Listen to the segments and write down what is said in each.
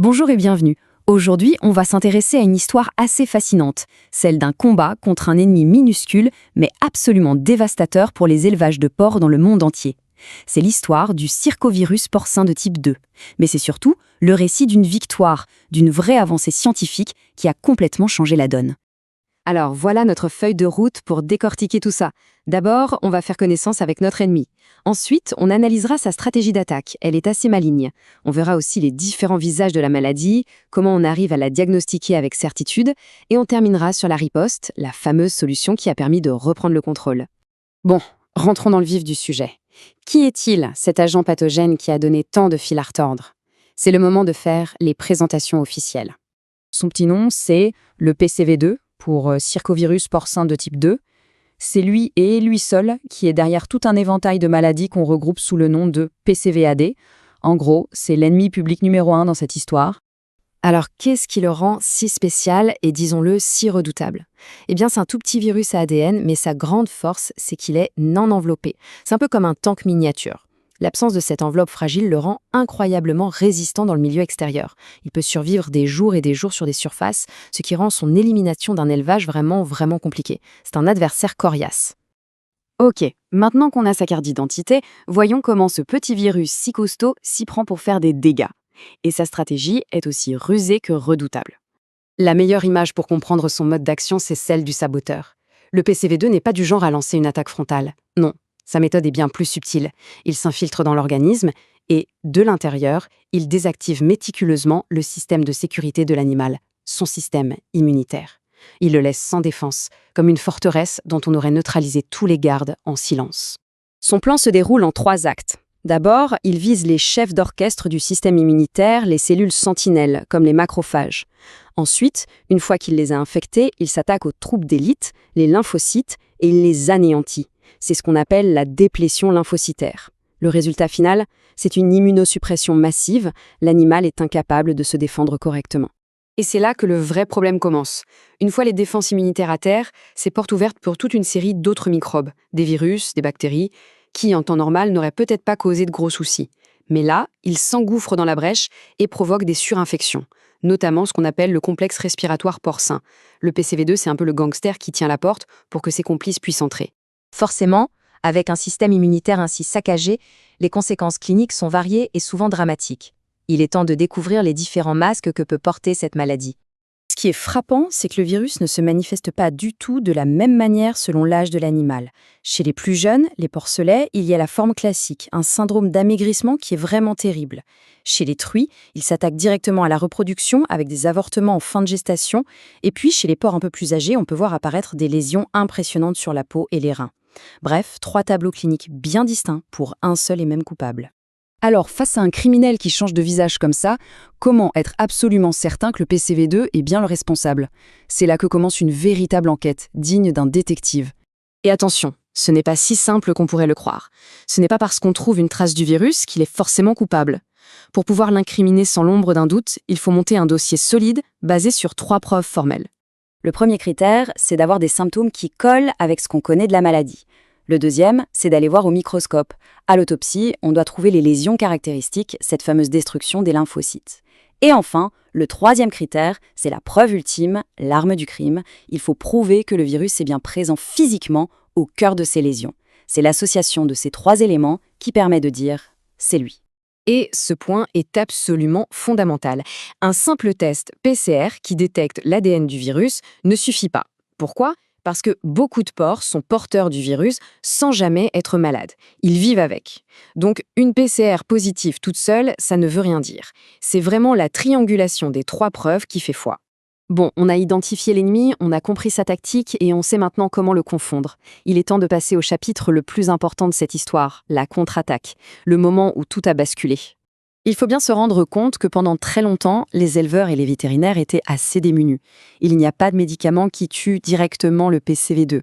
Bonjour et bienvenue. Aujourd'hui, on va s'intéresser à une histoire assez fascinante, celle d'un combat contre un ennemi minuscule mais absolument dévastateur pour les élevages de porcs dans le monde entier. C'est l'histoire du circovirus porcin de type 2. Mais c'est surtout le récit d'une victoire, d'une vraie avancée scientifique qui a complètement changé la donne. Alors voilà notre feuille de route pour décortiquer tout ça. D'abord, on va faire connaissance avec notre ennemi. Ensuite, on analysera sa stratégie d'attaque. Elle est assez maligne. On verra aussi les différents visages de la maladie, comment on arrive à la diagnostiquer avec certitude, et on terminera sur la riposte, la fameuse solution qui a permis de reprendre le contrôle. Bon, rentrons dans le vif du sujet. Qui est-il, cet agent pathogène qui a donné tant de fil à retordre? C'est le moment de faire les présentations officielles. Son petit nom, c'est le PCV2, pour circovirus porcin de type 2. C'est lui et lui seul qui est derrière tout un éventail de maladies qu'on regroupe sous le nom de PCVAD. En gros, c'est l'ennemi public numéro 1 dans cette histoire. Alors, qu'est-ce qui le rend si spécial et, disons-le, si redoutable? Eh bien, c'est un tout petit virus à ADN, mais sa grande force, c'est qu'il est non enveloppé. C'est un peu comme un tank miniature. L'absence de cette enveloppe fragile le rend incroyablement résistant dans le milieu extérieur. Il peut survivre des jours et des jours sur des surfaces, ce qui rend son élimination d'un élevage vraiment compliqué. C'est un adversaire coriace. Ok, maintenant qu'on a sa carte d'identité, voyons comment ce petit virus si costaud s'y prend pour faire des dégâts. Et sa stratégie est aussi rusée que redoutable. La meilleure image pour comprendre son mode d'action, c'est celle du saboteur. Le PCV2 n'est pas du genre à lancer une attaque frontale. Non. Sa méthode est bien plus subtile. Il s'infiltre dans l'organisme et, de l'intérieur, il désactive méticuleusement le système de sécurité de l'animal, son système immunitaire. Il le laisse sans défense, comme une forteresse dont on aurait neutralisé tous les gardes en silence. Son plan se déroule en 3 actes. D'abord, il vise les chefs d'orchestre du système immunitaire, les cellules sentinelles, comme les macrophages. Ensuite, une fois qu'il les a infectés, il s'attaque aux troupes d'élite, les lymphocytes, et il les anéantit. C'est ce qu'on appelle la déplétion lymphocytaire. Le résultat final, c'est une immunosuppression massive, l'animal est incapable de se défendre correctement. Et c'est là que le vrai problème commence. Une fois les défenses immunitaires à terre, c'est porte ouverte pour toute une série d'autres microbes, des virus, des bactéries, qui en temps normal n'auraient peut-être pas causé de gros soucis. Mais là, ils s'engouffrent dans la brèche et provoquent des surinfections, notamment ce qu'on appelle le complexe respiratoire porcin. Le PCV2, c'est un peu le gangster qui tient la porte pour que ses complices puissent entrer. Forcément, avec un système immunitaire ainsi saccagé, les conséquences cliniques sont variées et souvent dramatiques. Il est temps de découvrir les différents masques que peut porter cette maladie. Ce qui est frappant, c'est que le virus ne se manifeste pas du tout de la même manière selon l'âge de l'animal. Chez les plus jeunes, les porcelets, il y a la forme classique, un syndrome d'amaigrissement qui est vraiment terrible. Chez les truies, il s'attaque directement à la reproduction avec des avortements en fin de gestation. Et puis, chez les porcs un peu plus âgés, on peut voir apparaître des lésions impressionnantes sur la peau et les reins. Bref, 3 tableaux cliniques bien distincts pour un seul et même coupable. Alors, face à un criminel qui change de visage comme ça, comment être absolument certain que le PCV2 est bien le responsable? C'est là que commence une véritable enquête, digne d'un détective. Et attention, ce n'est pas si simple qu'on pourrait le croire. Ce n'est pas parce qu'on trouve une trace du virus qu'il est forcément coupable. Pour pouvoir l'incriminer sans l'ombre d'un doute, il faut monter un dossier solide, basé sur 3 preuves formelles. Le premier critère, c'est d'avoir des symptômes qui collent avec ce qu'on connaît de la maladie. Le deuxième, c'est d'aller voir au microscope. À l'autopsie, on doit trouver les lésions caractéristiques, cette fameuse destruction des lymphocytes. Et enfin, le troisième critère, c'est la preuve ultime, l'arme du crime. Il faut prouver que le virus est bien présent physiquement au cœur de ces lésions. C'est l'association de ces 3 éléments qui permet de dire « c'est lui ». Et ce point est absolument fondamental. Un simple test PCR qui détecte l'ADN du virus ne suffit pas. Pourquoi ? Parce que beaucoup de porcs sont porteurs du virus sans jamais être malades. Ils vivent avec. Donc, une PCR positive toute seule, ça ne veut rien dire. C'est vraiment la triangulation des 3 preuves qui fait foi. Bon, on a identifié l'ennemi, on a compris sa tactique et on sait maintenant comment le confondre. Il est temps de passer au chapitre le plus important de cette histoire, la contre-attaque, le moment où tout a basculé. Il faut bien se rendre compte que pendant très longtemps, les éleveurs et les vétérinaires étaient assez démunis. Il n'y a pas de médicament qui tue directement le PCV2.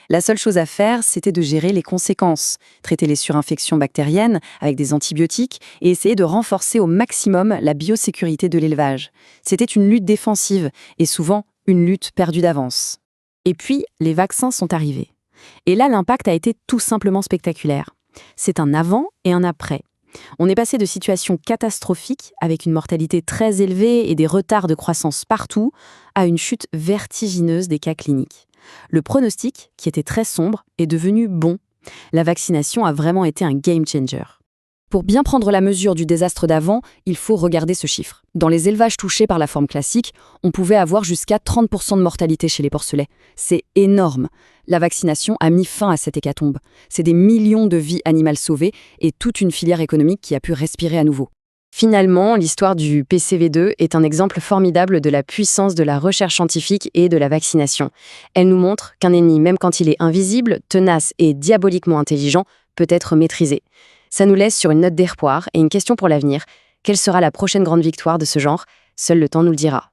La seule chose à faire, c'était de gérer les conséquences, traiter les surinfections bactériennes avec des antibiotiques et essayer de renforcer au maximum la biosécurité de l'élevage. C'était une lutte défensive et souvent une lutte perdue d'avance. Et puis, les vaccins sont arrivés. Et là, l'impact a été tout simplement spectaculaire. C'est un avant et un après. On est passé de situations catastrophiques, avec une mortalité très élevée et des retards de croissance partout, à une chute vertigineuse des cas cliniques. Le pronostic, qui était très sombre, est devenu bon. La vaccination a vraiment été un game changer. Pour bien prendre la mesure du désastre d'avant, il faut regarder ce chiffre. Dans les élevages touchés par la forme classique, on pouvait avoir jusqu'à 30% de mortalité chez les porcelets. C'est énorme. La vaccination a mis fin à cette hécatombe. C'est des millions de vies animales sauvées et toute une filière économique qui a pu respirer à nouveau. Finalement, l'histoire du PCV2 est un exemple formidable de la puissance de la recherche scientifique et de la vaccination. Elle nous montre qu'un ennemi, même quand il est invisible, tenace et diaboliquement intelligent, peut être maîtrisé. Ça nous laisse sur une note d'espoir et une question pour l'avenir. Quelle sera la prochaine grande victoire de ce genre? Seul le temps nous le dira.